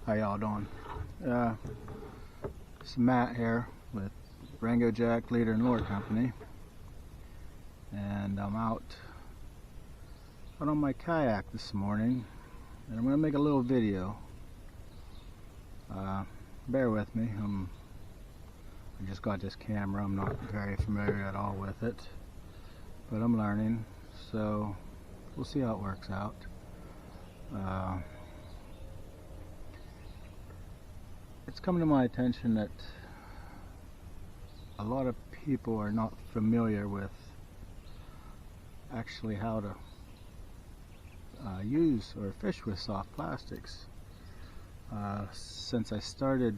How y'all doing? It's Matt here with Rango-Jack Leader and Lure Company, and I'm out on my kayak this morning, and I'm going to make a little video. Bear with me. I just got this camera. I'm not very familiar at all with it, but I'm learning, so we'll see how it works out. It's coming to my attention that a lot of people are not familiar with actually how to use or fish with soft plastics. Since I started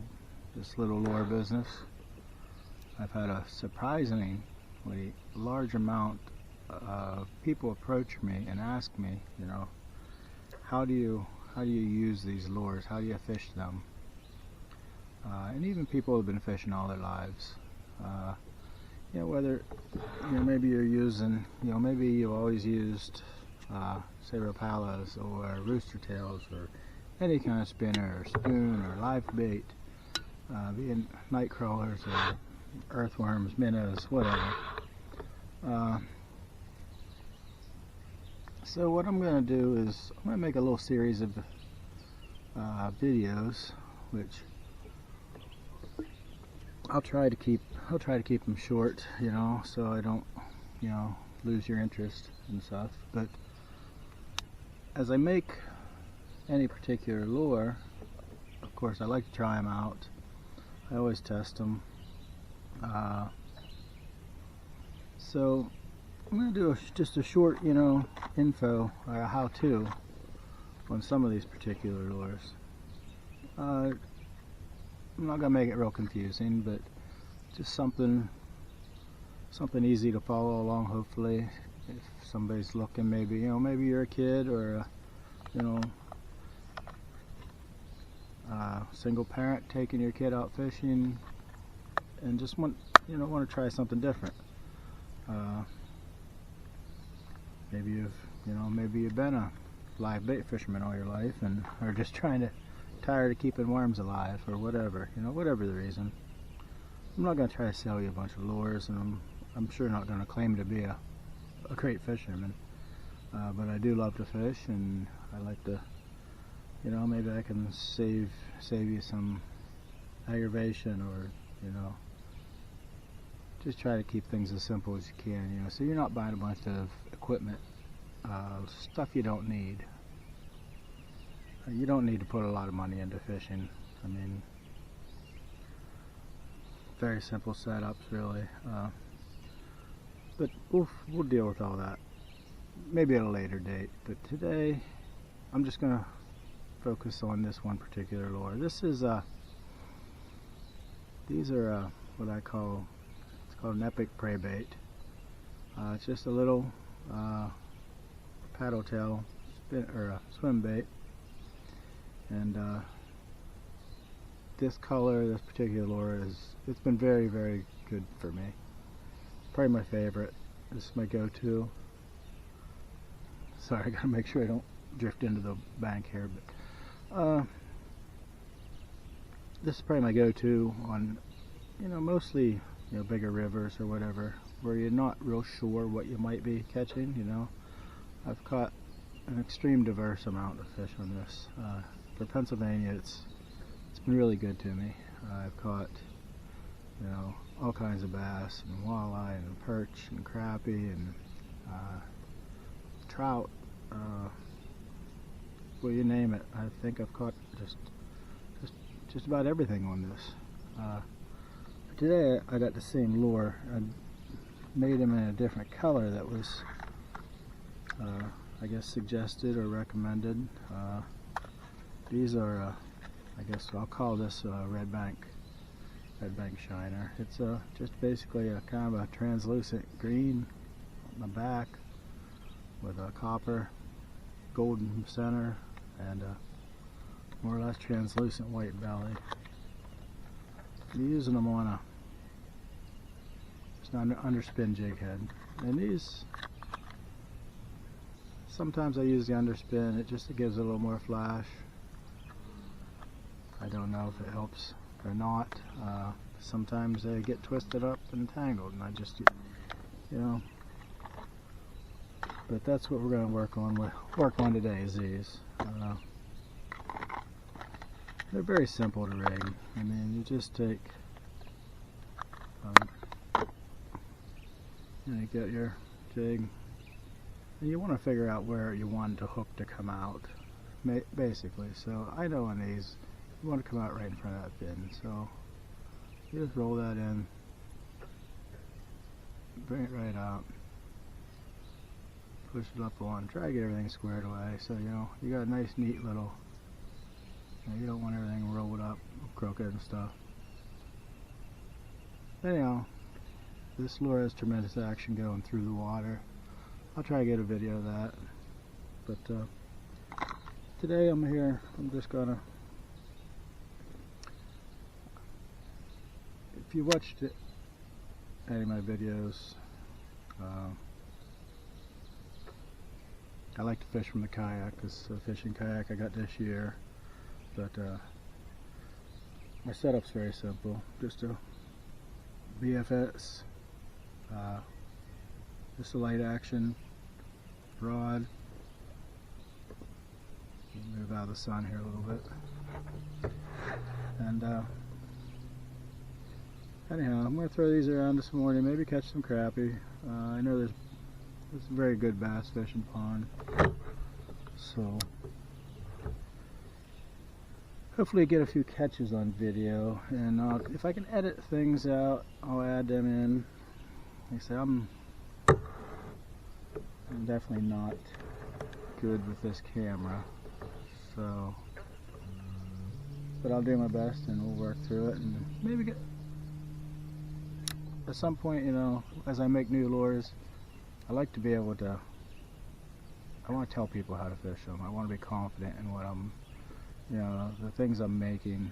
this little lure business, I've had a surprisingly large amount of people approach me and ask me, you know, how do you use these lures? How do you fish them? And even people who've been fishing all their lives. You know, whether, you know, maybe you're using, you know, maybe you've always used say Rapalas or rooster tails or any kind of spinner or spoon or live bait, being night crawlers or earthworms, minnows, whatever. So what I'm going to do is I'm going to make a little series of videos, which I'll try to keep them short, you know, so I don't, you know, lose your interest and stuff. But as I make any particular lure, of course I like to try them out. I always test them. So I'm going to do just a short, you know, info or how-to on some of these particular lures. I'm not going to make it real confusing, but just something easy to follow along, hopefully. If somebody's looking, maybe, you know, maybe you're a kid or you know, single parent taking your kid out fishing and just want to try something different. Maybe you've been a live bait fisherman all your life and are just tired of keeping worms alive or whatever, you know, whatever the reason. I'm not going to try to sell you a bunch of lures, and I'm sure not going to claim to be a great fisherman, but I do love to fish, and I like to, you know, maybe I can save you some aggravation, or, you know, just try to keep things as simple as you can, you know, so you're not buying a bunch of equipment, stuff you don't need. You don't need to put a lot of money into fishing. I mean, very simple setups, really. But we'll deal with all that maybe at a later date. But today, I'm just going to focus on this one particular lure. This is these are what I call, it's called an epic Preybait. It's just a little paddle tail swim bait. And this color, this particular lure, it's been very, very good for me. Probably my favorite. This is my go-to. Sorry, I gotta make sure I don't drift into the bank here, but this is probably my go-to on, you know, mostly, you know, bigger rivers or whatever, where you're not real sure what you might be catching, you know. I've caught an extreme diverse amount of fish on this. For Pennsylvania, it's been really good to me. I've caught, you know, all kinds of bass and walleye and perch and crappie and trout. Well, you name it. I think I've caught just about everything on this. Today I got the same lure. I made them in a different color that was, I guess, suggested or recommended. These are, I guess I'll call this a red bank shiner. It's just basically a kind of a translucent green on the back with a copper golden center and a more or less translucent white belly. I'm using them on just an underspin jig head, and these, sometimes I use the underspin. It gives it a little more flash. I don't know if it helps or not. Sometimes they get twisted up and tangled, and I just, you know. But that's what we're going to work on today, is these. They're very simple to rig. I mean, you just take, you get your jig, and you want to figure out where you want the hook to come out, basically. So I know on these, you want to come out right in front of that fin. So you just roll that in, bring it right out, push it up on, try to get everything squared away. So you got a nice, neat little. You don't want everything rolled up, crooked and stuff. Anyhow, this lure has tremendous action going through the water. I'll try to get a video of that. But today I'm here, I'm just gonna, if you watched any of my videos, I like to fish from the kayak. This is a fishing kayak I got this year. But my setup's very simple. Just a BFS, just a light action rod. Move out of the sun here a little bit. And anyhow, I'm going to throw these around this morning. Maybe catch some crappie. I know there's a very good bass fishing pond. So hopefully get a few catches on video, and if I can edit things out, I'll add them in. Like I say, I'm definitely not good with this camera, so, but I'll do my best and we'll work through it, and maybe get, at some point, as I make new lures, I like to be able to, I want to tell people how to fish them. I want to be confident in what I'm, the things I'm making.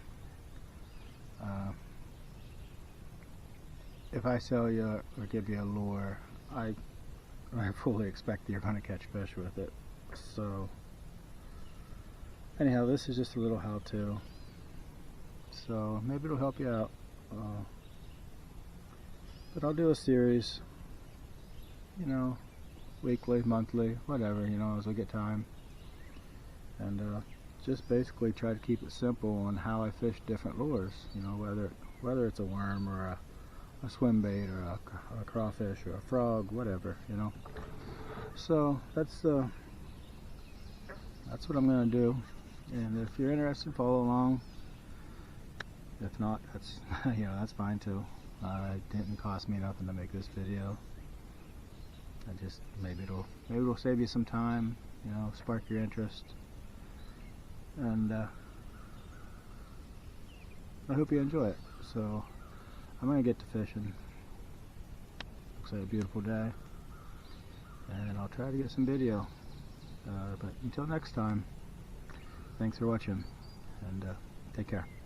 If I sell you or give you a lure, I fully expect that you're going to catch fish with it. So anyhow, this is just a little how-to. So maybe it'll help you out. But I'll do a series, weekly, monthly, whatever, as I get time. And just basically try to keep it simple on how I fish different lures, whether it's a worm or a swim bait or a crawfish or a frog, whatever, So that's what I'm going to do. And if you're interested, follow along. If not, that's that's fine too. It didn't cost me nothing to make this video. I just maybe it'll save you some time, spark your interest. And I hope you enjoy it. So I'm going to get to fishing. Looks like a beautiful day, and I'll try to get some video. But until next time, thanks for watching, and take care.